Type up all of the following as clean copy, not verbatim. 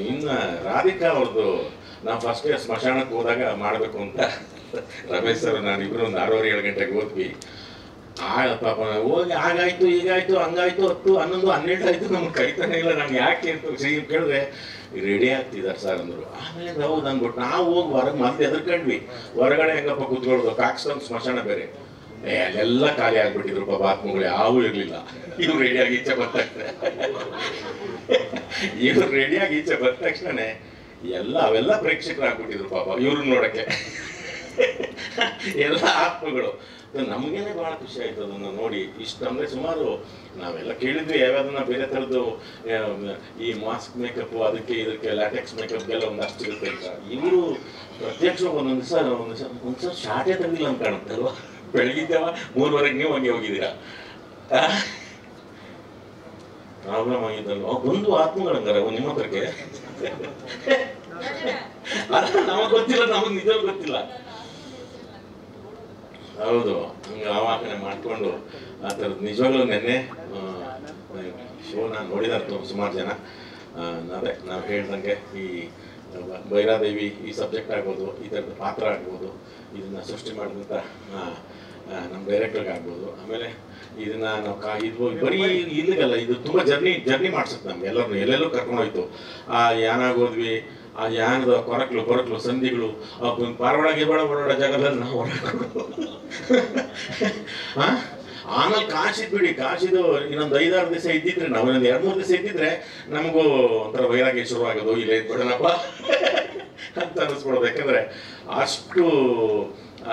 ಇನ್ನು ರಾಧಿಕಾ ಅವ್ರದ್ದು ನಾವು ಫಸ್ಟ್ ಸ್ಮಶಾನಕ್ಕೆ ಹೋದಾಗ ಮಾಡಬೇಕು ಅಂತ ರಮೇಶ್ ಸರ್ ನಾನಿಬ್ಬರು ಒಂದು 6:30-7 ಗಂಟೆಗೆ ಹೋದ್ವಿ. ಪಾಪ ಹೋಗಿ ಹಾಗಾಯ್ತು ಹೀಗಾಯ್ತು ಹಂಗಾಯ್ತು 10, 11, 12 ಆಯಿತು, ನಮ್ಗೆ ಕೈತಾನೆ ಇಲ್ಲ. ನಮ್ಗೆ ಯಾಕೆ ಅಂತ ಕೇಳಿದ್ರೆ ರೆಡಿ ಆಗ್ತಿದ್ದಾರೆ ಸರ್ ಅಂದರು. ಆಮೇಲೆ ಹೌದು ಅಂದ್ಬಿಟ್ಟು ನಾವು ಹೋಗಿ ಹೊರಗೆ ಮತ್ತೆ ಎದ್ರಕೊಂಡ್ವಿ. ಹೊರಗಡೆ ಹೆಂಗಪ್ಪ ಕೂತ್ಕೊಳ್ಳೋದು, ಕಾಕ್ಸ್ಟೋನ್ ಸ್ಮಶಾನ ಬೇರೆ, ಅಲ್ಲೆಲ್ಲ ಖಾಲಿ ಆಗ್ಬಿಟ್ಟಿದ್ರು ಪಾಪ, ಆತ್ಮಗಳು ಯಾವೂ ಇರಲಿಲ್ಲ. ಇವ್ರು ರೆಡಿಯಾಗಿ ಈಚೆ ಬಂದ ತಕ್ಷಣ ಬಂದ ತಕ್ಷಣ ಅವೆಲ್ಲ ಪ್ರೇಕ್ಷಕರು ಆಗ್ಬಿಟ್ಟಿದ್ರು ಪಾಪ ಇವ್ರನ್ನ ನೋಡಕ್ಕೆ, ಎಲ್ಲ ಆತ್ಮಗಳು. ನಮಗೇನೆ ಭಾಳ ಖುಷಿ ಆಯ್ತು ಅದನ್ನು ನೋಡಿ. ಇಷ್ಟು ಅಂದರೆ ಸುಮಾರು ನಾವೆಲ್ಲ ಕೇಳಿದ್ವಿ ಯಾವ್ಯಾವುದನ್ನ ಬೇರೆ ಥರದ್ದು ಈ ಮಾಸ್ಕ್ ಮೇಕಪ್ ಅದಕ್ಕೆ ಇದಕ್ಕೆ ಲ್ಯಾಟೆಕ್ಸ್ ಮೇಕಪ್ಗೆಲ್ಲ ಒಂದಷ್ಟು ಇರುತ್ತೆ ಅಂತ. ಇವರು ಪ್ರತ್ಯಕ್ಷ ಒಂದೊಂದು ದಿವಸ ಶಾರ್ಟೇ ತೆಗಿಲ್ಲ ಅಂತ ಕಾಣುತ್ತೆ ಅಲ್ವಾ? ಬೆಳಗಿದ್ದೇವ 3:30 ನೀವು ಹಂಗೆ ಹೋಗಿದ್ದೀರಾ. ಪ್ರಾಬ್ಲಮ್ ಆಗಿದ್ದಲ್ವ ಒಂದು ಆತ್ಮಗಳಂಗಾರ ನಿಮ್ಮ ಹತ್ರಕ್ಕೆ ನಮಗ್ ಗೊತ್ತಿಲ್ಲ, ನಮಗ್ ನಿಜವಾಗ್ ಗೊತ್ತಿಲ್ಲ. ಹೌದು, ಹಂಗೆ ಆವಾಹನೆ ಮಾಡಿಕೊಂಡು ಆ ಥರದ್ದು ನಿಜವಾಗ್ಲೂ ನೆನ್ನೆ ಶೋ ನಾನು ನೋಡಿದಾರೆ ಸುಮಾರು ಜನ. ಅದೇ ನಾವು ಹೇಳ್ದಂಗೆ ಈ ಭೈರಾದೇವಿ ಈ ಸಬ್ಜೆಕ್ಟ್ ಆಗ್ಬೋದು, ಈ ಥರದ ಪಾತ್ರ ಆಗ್ಬೋದು, ಇದನ್ನು ಸೃಷ್ಟಿ ಮಾಡಿದಂಥ ನಮ್ಮ ಡೈರೆಕ್ಟರ್ಗೆ ಆಗ್ಬೋದು. ಆಮೇಲೆ ಇದನ್ನ ನಾವು ಇದು ಬರೀ ಇಲ್ಲಿಗಲ್ಲ, ಇದು ತುಂಬ ಜರ್ನಿ ಮಾಡಿಸುತ್ತೆ ನಮ್ಗೆ ಎಲ್ಲರೂ. ಎಲ್ಲೆಲ್ಲೂ ಕರ್ಕೊಂಡೋಯ್ತು. ಆ ಯಾನಾಗೋದ್ವಿ, ಆ ಯಾನದ ಕೊರಕ್ಲು ಸಂಧಿಗಳು, ಪಾರವಾಡ ಗಿರ್ವಾಡ ಓಡಾಡೋ ಜಾಗದಲ್ಲಿ ನಾವು ಓಡಾಡ್ಕೊಂಡು ಆಮೇಲೆ ಕಾಶಿದ್ ಬಿಡಿ, ಕಾಶಿದು ಇನ್ನೊಂದು 5-6 ದಿವಸ ಇದ್ದಿದ್ರೆ, ನಾವು ಇನ್ನೊಂದು 2-3 ದಿವಸ ಇದ್ದಿದ್ರೆ ನಮಗೂ ಒಂಥರ ವೈರಾಗ್ಯ ಶುರುವಾಗೋದು, ಇಲ್ಲೇ ಇದ್ಬಿಡೋಣಪ್ಪ ಅಂತ ಅನ್ನಿಸ್ಬಿಡೋದು. ಯಾಕಂದ್ರೆ ಅಷ್ಟು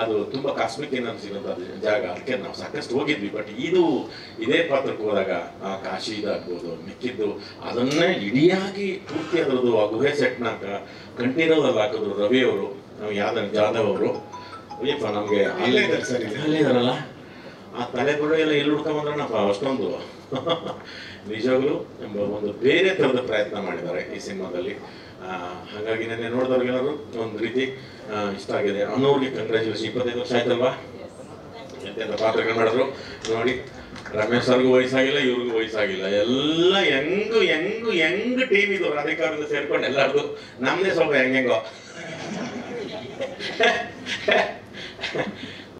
ಅದು ತುಂಬ ಕಾಸ್ಮಿಕ್ ಎನರ್ಜಿ ಇರೋದು ಜಾಗ. ಅದಕ್ಕೆ ನಾವು ಸಾಕಷ್ಟು ಹೋಗಿದ್ವಿ. ಬಟ್ ಇದೇ ಪಾತ್ರಕ್ಕೆ ಹೋದಾಗ ಆ ಕಾಶಿ ಇದಾಗ್ಬೋದು, ಮಿಕ್ಕಿದ್ದು ಅದನ್ನೇ ಇಡಿಯಾಗಿ ಪೂರ್ತಿ ಅದರದ್ದು ಆ ಗುಹೆ ಸೆಟ್ನಾಗ ಕಂಠೀರವಲ್ಲಿ ಹಾಕಿದ್ರು ರವಿಯವರು, ನಾವು ಜಾಧವ್ ಅವರು. ಅಯ್ಯಪ್ಪ ನಮಗೆ ಅಲ್ಲೇ ಇದಾರಲ್ಲ, ಆ ತಲೆ ಕೂಡ ಎಲ್ಲ ಎಲ್ಲಿ ಹುಡ್ಕೊಂಬಂದ್ರನಪ್ಪ ಅಷ್ಟೊಂದು. ನಿಜವಾಗ್ಲೂ ಒಂದು ಬೇರೆ ಥರದ ಪ್ರಯತ್ನ ಮಾಡಿದ್ದಾರೆ ಈ ಸಿನಿಮಾದಲ್ಲಿ. ಹಾಗಾಗಿ ನೆನ್ನೆ ನೋಡಿದವ್ರಿಗೆಲ್ಲರೂ ಒಂದು ರೀತಿ ಇಷ್ಟ ಆಗಿದೆ. ಅನ್ನೋರಿಗೆ ಕಂಗ್ರ್ಯಾಚುಲೇಷನ್. 25 ವರ್ಷ ಆಯ್ತಲ್ವಾ ಎಂತೆಂಥ ಪಾತ್ರಗಳು ಮಾಡಿದ್ರು ನೋಡಿ. ರಮೇಶ್ ಸರ್ಗೂ ವಯಸ್ಸಾಗಿಲ್ಲ, ಇವ್ರಿಗೂ ವಯಸ್ಸಾಗಿಲ್ಲ. ಎಲ್ಲ ಹೆಂಗ್ ಟೀಮ್ ಇದು ರಾಧಿಕಾರದಿಂದ ಸೇರ್ಕೊಂಡು ಎಲ್ಲಾರ್ದು. ನಮ್ದೇ ಸ್ವಲ್ಪ ಹೆಂಗೋ